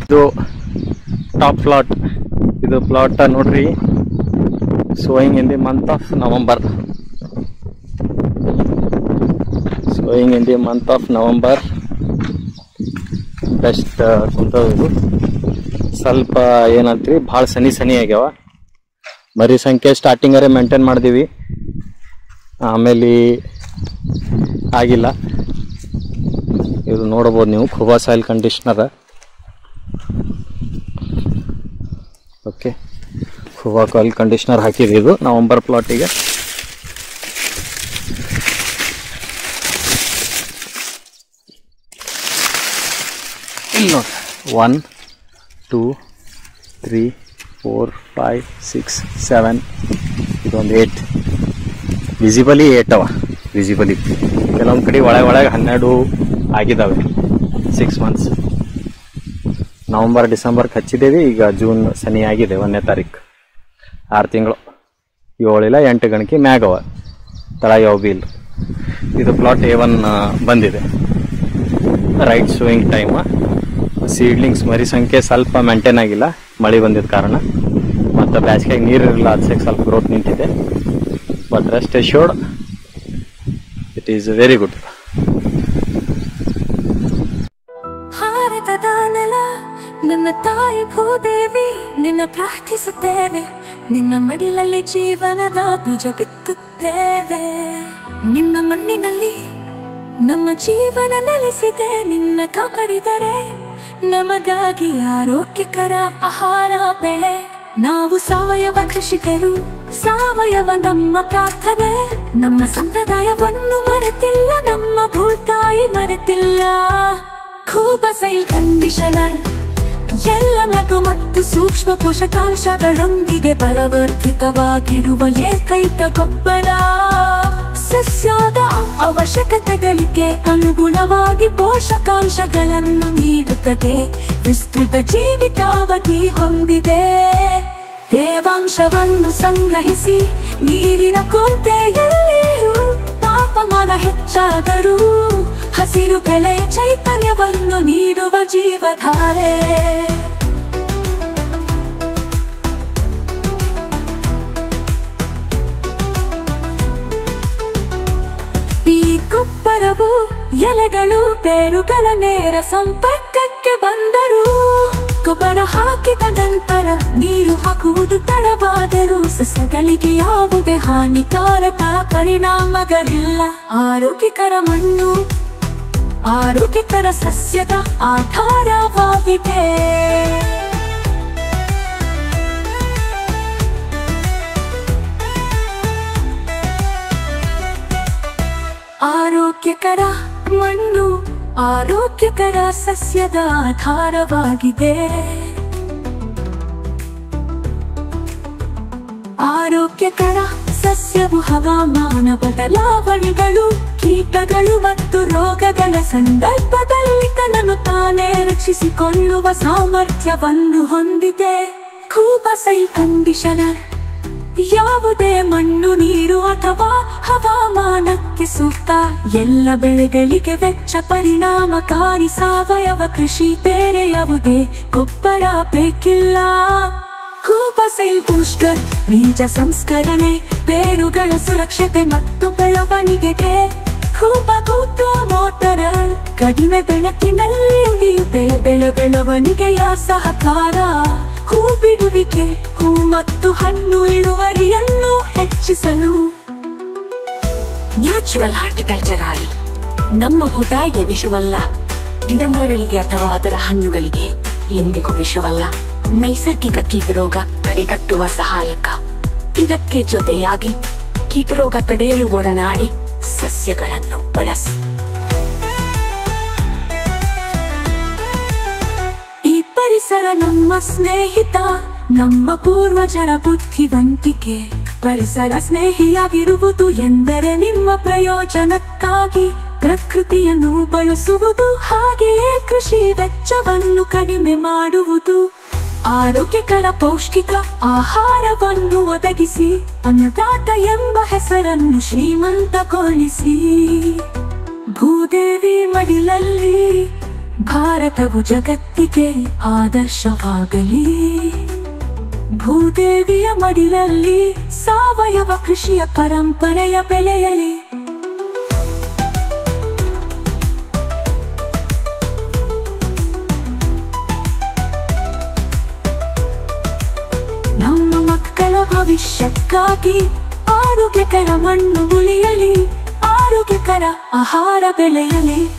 ಇದು top plot. ಇದು plot ನೋಡ್ರಿ, sowing in the month of November. Sowing in the month of November best ಕುಂತವ. ಇದು ಸ್ವಲ್ಪ ಏನಂತೀವಿ ಭಾಳ ಸನಿ ಆಗ್ಯಾವ. ಮರಿ ಸಂಖ್ಯೆ ಸ್ಟಾರ್ಟಿಂಗರೇ ಮೇಂಟೈನ್ ಮಾಡಿದೀವಿ, ಆಮೇಲೆ ಆಗಿಲ್ಲ. ಇದು ನೋಡ್ಬೋದು ನೀವು, Khuba soil conditioner. Okay, Khuba soil conditioner ಹಾಕಿದ್ವಿ ಇದು ನವಂಬರ್ ಪ್ಲಾಟಿಗೆ. ಇಲ್ಲಿ ನೋಡಿ 1 2 3 4 5 6 7, ಇದೊಂದು 8 ವಿಸಿಬಲಿ 8 ಅವ. ವಿಸಿಬಲಿ ಕೆಲವೊಂದು ಕಡೆ ಒಳಗೆ 12 ಆಗಿದ್ದಾವೆ. 6 ಮಂತ್ಸ್. ನವಂಬರ್ ಡಿಸೆಂಬರ್ಗೆ ಹಚ್ಚಿದ್ದೇವೆ, ಈಗ ಜೂನ್ ಸನಿ ಆಗಿದೆ 1ನೇ ತಾರೀಕು. 6 ತಿಂಗಳು, 7 ಇಲ್ಲ 8 ಗಣಕಿ ಮ್ಯಾಗವ, ತಳ ಯಾವ ಬಿ ಇಲ್ಲ. ಇದು ಪ್ಲಾಟ್ A1 ಬಂದಿದೆ. Right sowing time. ಸೀಡ್ಲಿಂಗ್ಸ್ ಮರಿ ಸಂಖ್ಯೆ ಸ್ವಲ್ಪ ಮೇಂಟೈನ್ ಆಗಿಲ್ಲ, ಮಳೆ ಬಂದಿದ್ದ ಕಾರಣ. ಮತ್ತು ಬೇಸಿಗೆಗೆ ನೀರಿರಲಿಲ್ಲ, ಅದಕ್ಕೆ ಸ್ವಲ್ಪ ಗ್ರೋತ್ ನಿಂತಿದೆ. But rest assured it is very good. ಭಾರತದ ನೆಲ ನನ್ನ ತಾಯಿ ಭೂದೇವಿ, ನಿನ್ನ ಪ್ರಾರ್ಥಿಸುತ್ತೇವೆ. ನಿನ್ನ ಮಡಿಲಲ್ಲಿ ಜೀವನದ ಬೀಜ ಬಿತ್ತುತ್ತೇವೆ. ನಿನ್ನ ಮಣ್ಣಿನಲ್ಲಿ ನಮ್ಮ ಜೀವನ ನೆಲೆಸಿದೆ. ನಿನ್ನ ಕಾಪಾಡಿದರೆ ನಮಗಾಗಿ ಆರೋಗ್ಯಕರ ಆಹಾರ ಬೆಳೆ. ನಾವು ಸಾವಯವ ಕೃಷಿಕರು, ಸಾವಯವ ನಮ್ಮ ಪ್ರಾರ್ಥನೆ. ನಮ್ಮ ಸಂಪ್ರದಾಯವನ್ನು ಮರೆತಿಲ್ಲ, ನಮ್ಮ ಭೂತಾಯಿ ಮರೆತಿಲ್ಲ. ಖೂಬಾ ಸಾಯಿಲ್ ಕಂಡೀಷನರ್ ಎಲ್ಲ ಲಘು ಮತ್ತು ಸೂಕ್ಷ್ಮ ಪೋಷಕಾಂಶಗಳೊಂದಿಗೆ ಬಲವರ್ಧಿತವಾಗಿರುವ ಏಕೈಕ ಗೊಬ್ಬರ. ಸಸ್ಯದ ಅವಶ್ಯಕತೆಗಳಿಗೆ ಅನುಗುಣವಾಗಿ ಪೋಷಕಾಂಶಗಳನ್ನು ನೀಡುತ್ತದೆ. ವಿಸ್ತೃತ ಜೀವಿತಾವಧಿ ಹೊಂದಿದೆ. ತೇವಾಂಶವನ್ನು ಸಂಗ್ರಹಿಸಿ ನೀರಿನ ಕೊರತೆಯಲ್ಲಿಯೂ ತಾಪಮಾನ ಹೆಚ್ಚಾದರೂ ಹಸಿರು ಬೆಳೆಯ ಚೈತನ್ಯವನ್ನು ನೀಡುವ ಜೀವಧಾರೆ. ಈ ಗೊಬ್ಬರವು ಎಲೆಗಳು ಬೇರುಗಳ ನೇರ ಸಂಪರ್ಕಕ್ಕೆ ಬಂದರೂ, ಗೊಬ್ಬರ ಹಾಕಿದ ನಂತರ ನೀರು ಹಾಕುವುದು ತಡವಾದರೂ ಸಸ್ಯಗಳಿಗೆ ಯಾವುದೇ ಹಾನಿಕಾರಕ ಪರಿಣಾಮಗಳಿಲ್ಲ. ಆರೋಗ್ಯಕರ ಮಣ್ಣು ಆರೋಗ್ಯಕರ ಸಸ್ಯದ ಆಧಾರವಾಗಿದೆ. ಆರೋಗ್ಯಕರ ಮಣ್ಣು ಆರೋಗ್ಯಕರ ಸಸ್ಯದ ಆಧಾರವಾಗಿದೆ. ಆರೋಗ್ಯಕರ ಸಸ್ಯವು ಹವಾಮಾನ ಬದಲಾವಣೆಗಳು, ಕೀಟಗಳು ಮತ್ತು ರೋಗಗಳ ಸಂದರ್ಭದಲ್ಲಿ ತನ್ನನ್ನು ತಾನೇ ರಕ್ಷಿಸಿಕೊಳ್ಳುವ ಸಾಮರ್ಥ್ಯವನ್ನು ಹೊಂದಿದೆ. ಖೂಬಾ ಸಾಯಿಲ್ ಕಂಡೀಷನರ್ ಯಾವುದೇ ಮಣ್ಣು, ನೀರು ಅಥವಾ ಹವಾಮಾನಕ್ಕೆ ಸೂಕ್ತ. ಎಲ್ಲ ಬೆಳೆಗಳಿಗೆ ವೆಚ್ಚ ಪರಿಣಾಮಕಾರಿ ಸಾವಯವ ಕೃಷಿ. ಬೇರೆ ಯಾವುದೇ ಗೊಬ್ಬರ ಬೇಕಿಲ್ಲ. ಖೂಬಾ ಸಾಯಿಲ್ ಬೂಸ್ಟರ್ ಬೀಜ ಸಂಸ್ಕರಣೆ, ಬೇರುಗಳ ಸುರಕ್ಷತೆ ಮತ್ತು ಬೆಳವಣಿಗೆಗೆ. ಖೂಬಾ ಕೂತು ಮೋಟರ್ ಕಡಿಮೆ ಬೆಳಕಿನಲ್ಲಿ ಬೆಳವಣಿಗೆಯ ಸಹಕಾರ. ಹೂ ಬಿಡುವಿಕೆ, ಹೂ ಮತ್ತು ಹಣ್ಣು ಇಳುವರಿಯನ್ನು ಹೆಚ್ಚಿಸಲು. ನ್ಯಾಚುರಲ್ ಹಾರ್ಟಿಕಲ್ಚರ್ ನಮ್ಮ ಭೂತಾಯಿಗೆ ವಿಷವಲ್ಲ, ಗಿಡಮರಗಳಿಗೆ ಅಥವಾ ಅದರ ಹಣ್ಣುಗಳಿಗೆ ಎಂದಿಗೂ ವಿಷವಲ್ಲ. ನೈಸರ್ಗಿಕ ಕೀಟರೋಗ ತಡೆಗಟ್ಟುವ ಸಹಾಯಕ. ಇದಕ್ಕೆ ಜೊತೆಯಾಗಿ ಕೀಟರೋಗ ತಡೆಯಲು ಒಡನಾಡಿ ಸಸ್ಯಗಳನ್ನು ಬಳಸಿ. ಈ ಪರಿಸರ ನಮ್ಮ ಸ್ನೇಹಿತ, ನಮ್ಮ ಪೂರ್ವಜರ ಬುದ್ಧಿವಂತಿಕೆ. ಪರಿಸರ ಸ್ನೇಹಿಯಾಗಿರುವುದು ಎಂದರೆ ನಿಮ್ಮ ಪ್ರಯೋಜನಕ್ಕಾಗಿ ಪ್ರಕೃತಿಯನ್ನು ಬಳಸುವುದು, ಹಾಗೆಯೇ ಕೃಷಿ ವೆಚ್ಚವನ್ನು ಕಡಿಮೆ ಮಾಡುವುದು. ಆರೋಗ್ಯಕರ ಪೌಷ್ಟಿಕ ಆಹಾರವನ್ನು ಒದಗಿಸಿ ಅನ್ನದಾತ ಎಂಬ ಹೆಸರನ್ನು ಶ್ರೀಮಂತಗೊಳಿಸಿ. ಭೂದೇವಿ ಮಡಿಲಲ್ಲಿ ಭಾರತವು ಜಗತ್ತಿಗೆ ಆದರ್ಶವಾಗಲಿ. ಭೂದೇವಿಯ ಮಡಿಲಲ್ಲಿ ಸಾವಯವ ಕೃಷಿಯ ಪರಂಪರೆಯ ಬೆಳೆಯಲಿ. ನಮ್ಮ ಮಕ್ಕಳ ಭವಿಷ್ಯಕ್ಕಾಗಿ ಆರೋಗ್ಯಕರ ಮಣ್ಣು ಉಳಿಯಲಿ, ಆರೋಗ್ಯಕರ ಆಹಾರ ಬೆಳೆಯಲಿ.